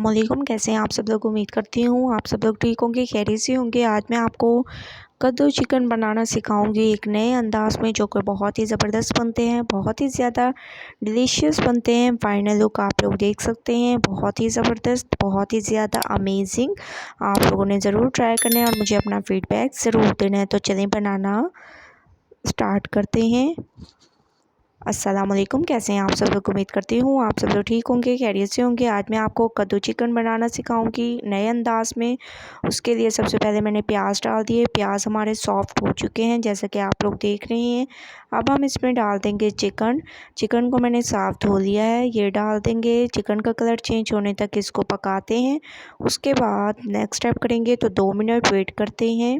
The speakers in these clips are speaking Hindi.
अस्सलामुअलैकुम। कैसे हैं आप सब लोग? उम्मीद करती हूँ आप सब लोग ठीक होंगे, खैरियत से होंगे। आज मैं आपको कद्दू चिकन बनाना सिखाऊंगी एक नए अंदाज़ में, जो कि बहुत ही ज़बरदस्त बनते हैं, बहुत ही ज़्यादा डिलीशियस बनते हैं। फाइनल लुक आप लोग देख सकते हैं, बहुत ही ज़बरदस्त, बहुत ही ज़्यादा अमेजिंग। आप लोगों ने ज़रूर ट्राई करना है और मुझे अपना फ़ीडबैक ज़रूर देना है। तो चलें बनाना स्टार्ट करते हैं। अस्सलाम वालेकुम। कैसे हैं आप सब लोग? उम्मीद करती हूँ आप सब लोग ठीक होंगे, खैरियत से होंगे। आज मैं आपको कद्दू चिकन बनाना सिखाऊंगी नए अंदाज़ में। उसके लिए सबसे पहले मैंने प्याज डाल दिए। प्याज हमारे सॉफ्ट हो चुके हैं, जैसा कि आप लोग देख रहे हैं। अब हम इसमें डाल देंगे चिकन। चिकन को मैंने साफ़ धो लिया है, ये डाल देंगे। चिकन का कलर चेंज होने तक इसको पकाते हैं। उसके बाद नेक्स्ट स्टेप करेंगे, तो 2 मिनट वेट करते हैं।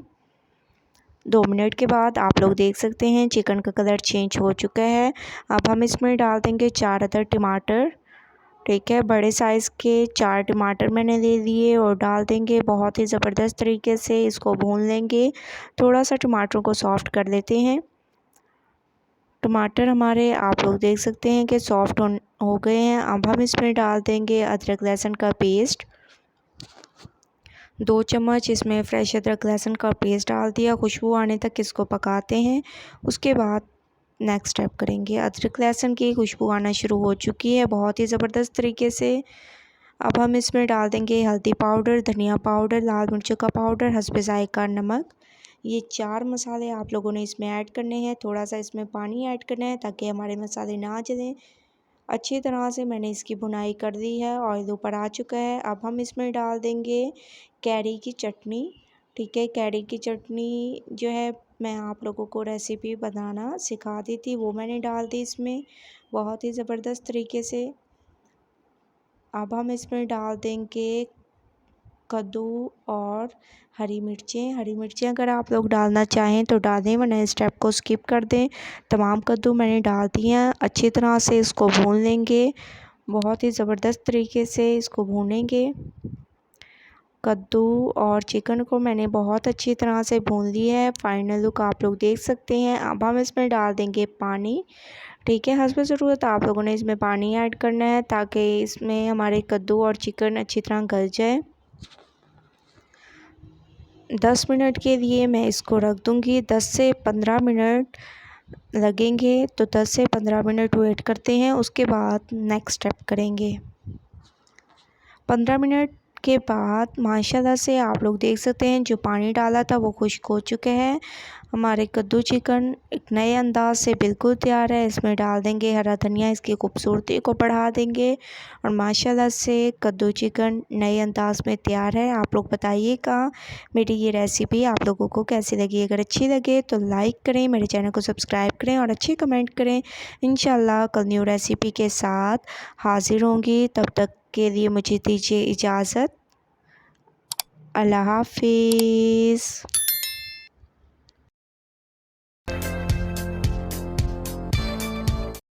2 मिनट के बाद आप लोग देख सकते हैं चिकन का कलर चेंज हो चुका है। अब हम इसमें डाल देंगे 4 अदर टमाटर। ठीक है, बड़े साइज़ के 4 टमाटर मैंने ले लिए और डाल देंगे। बहुत ही ज़बरदस्त तरीके से इसको भून लेंगे। थोड़ा सा टमाटरों को सॉफ्ट कर लेते हैं। टमाटर हमारे आप लोग देख सकते हैं कि सॉफ्ट हो गए हैं। अब हम इसमें डाल देंगे अदरक लहसुन का पेस्ट। 2 चम्मच इसमें फ्रेश अदरक लहसुन का पेस्ट डाल दिया। खुशबू आने तक इसको पकाते हैं। उसके बाद नेक्स्ट स्टेप करेंगे। अदरक लहसुन की खुशबू आना शुरू हो चुकी है बहुत ही ज़बरदस्त तरीके से। अब हम इसमें डाल देंगे हल्दी पाउडर, धनिया पाउडर, लाल मिर्चों का पाउडर, हस्बे ज़ायका नमक। ये 4 मसाले आप लोगों ने इसमें ऐड करने हैं। थोड़ा सा इसमें पानी ऐड करना है ताकि हमारे मसाले ना जलें। अच्छी तरह से मैंने इसकी भुनाई कर दी है। ऑयल ऊपर आ चुका है। अब हम इसमें डाल देंगे कैरी की चटनी। ठीक है, कैरी की चटनी जो है मैं आप लोगों को रेसिपी बनाना सिखा दी थी, वो मैंने डाल दी इसमें बहुत ही ज़बरदस्त तरीके से। अब हम इसमें डाल देंगे कद्दू और हरी मिर्चें। हरी मिर्चें अगर आप लोग डालना चाहें तो डालें, वरना इस स्टेप को स्किप कर दें। तमाम कद्दू मैंने डाल दिए हैं। अच्छी तरह से इसको भून लेंगे, बहुत ही ज़बरदस्त तरीके से इसको भूनेंगे। कद्दू और चिकन को मैंने बहुत अच्छी तरह से भून लिया है। फाइनल लुक आप लोग देख सकते हैं। अब हम इसमें डाल देंगे पानी। ठीक है, हस्ब ज़रूरत आप लोगों ने इसमें पानी ऐड करना है ताकि इसमें हमारे कद्दू और चिकन अच्छी तरह गल जाए। 10 मिनट के लिए मैं इसको रख दूँगी। 10 से 15 मिनट लगेंगे, तो 10 से 15 मिनट वेट करते हैं। उसके बाद नेक्स्ट स्टेप करेंगे। 15 मिनट के बाद माशाल्लाह से आप लोग देख सकते हैं जो पानी डाला था वो खुश्क हो चुके हैं। हमारे कद्दू चिकन एक नए अंदाज से बिल्कुल तैयार है। इसमें डाल देंगे हरा धनिया, इसकी खूबसूरती को बढ़ा देंगे। और माशाल्लाह से कद्दू चिकन नए अंदाज में तैयार है। आप लोग बताइएगा मेरी ये रेसिपी आप लोगों को कैसी लगी। अगर अच्छी लगे तो लाइक करें, मेरे चैनल को सब्सक्राइब करें और अच्छे कमेंट करें। इंशाल्लाह कल न्यू रेसिपी के साथ हाज़िर होंगी। तब तक के लिए मुझे दीजिए इजाज़त। अल्लाह हाफिज़।